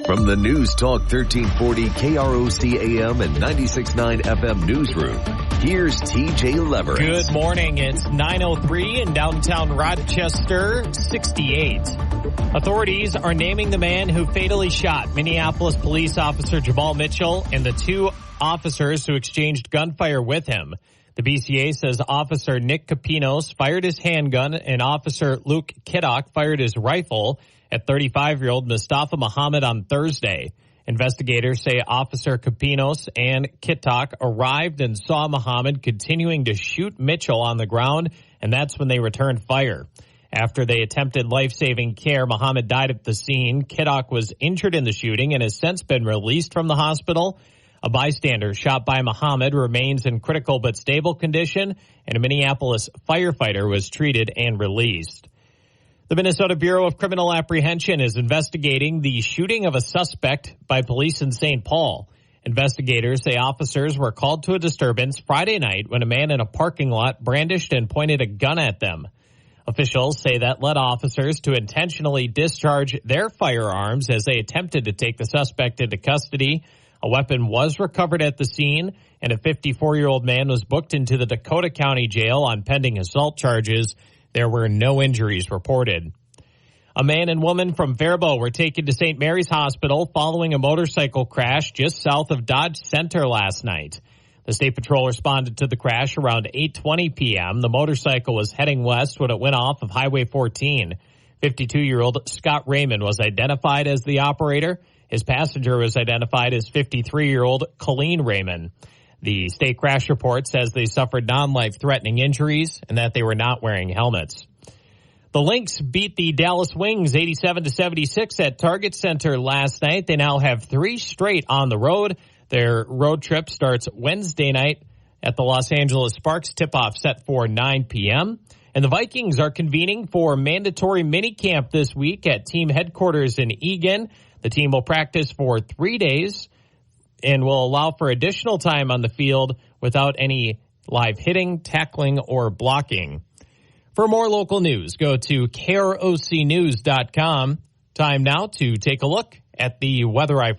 From the News Talk 1340 KROC-AM and 96.9 FM newsroom, here's TJ Leverett. Good morning. It's 9:03 in downtown Rochester, 68. Authorities are naming the man who fatally shot Minneapolis police officer Jamal Mitchell and the two officers who exchanged gunfire with him. The BCA says Officer Nick Capinos fired his handgun and Officer Luke Kiddock fired his rifle at 35-year-old Mustafa Muhammad on Thursday. Investigators say Officer Capinos and Kiddock arrived and saw Muhammad continuing to shoot Mitchell on the ground, and that's when they returned fire. After they attempted life-saving care, Muhammad died at the scene. Kiddock was injured in the shooting and has since been released from the hospital. A bystander shot by Muhammad remains in critical but stable condition, and a Minneapolis firefighter was treated and released. The Minnesota Bureau of Criminal Apprehension is investigating the shooting of a suspect by police in St. Paul. Investigators say officers were called to a disturbance Friday night when a man in a parking lot brandished and pointed a gun at them. Officials say that led officers to intentionally discharge their firearms as they attempted to take the suspect into custody. A weapon was recovered at the scene, and a 54-year-old man was booked into the Dakota County Jail on pending assault charges. There were no injuries reported. A man and woman from Faribault were taken to St. Mary's Hospital following a motorcycle crash just south of Dodge Center last night. The State Patrol responded to the crash around 8:20 p.m. The motorcycle was heading west when it went off of Highway 14. 52-year-old Scott Raymond was identified as the operator. His passenger was identified as 53-year-old Colleen Raymond. The state crash report says they suffered non-life-threatening injuries and that they were not wearing helmets. The Lynx beat the Dallas Wings 87-76 at Target Center last night. They now have 3 straight on the road. Their road trip starts Wednesday night at the Los Angeles Sparks, tip-off set for 9 p.m. And the Vikings are convening for mandatory minicamp this week at team headquarters in Eagan. The team will practice for 3 days and will allow for additional time on the field without any live hitting, tackling, or blocking. For more local news, go to KROCnews.com. Time now to take a look at the weather report.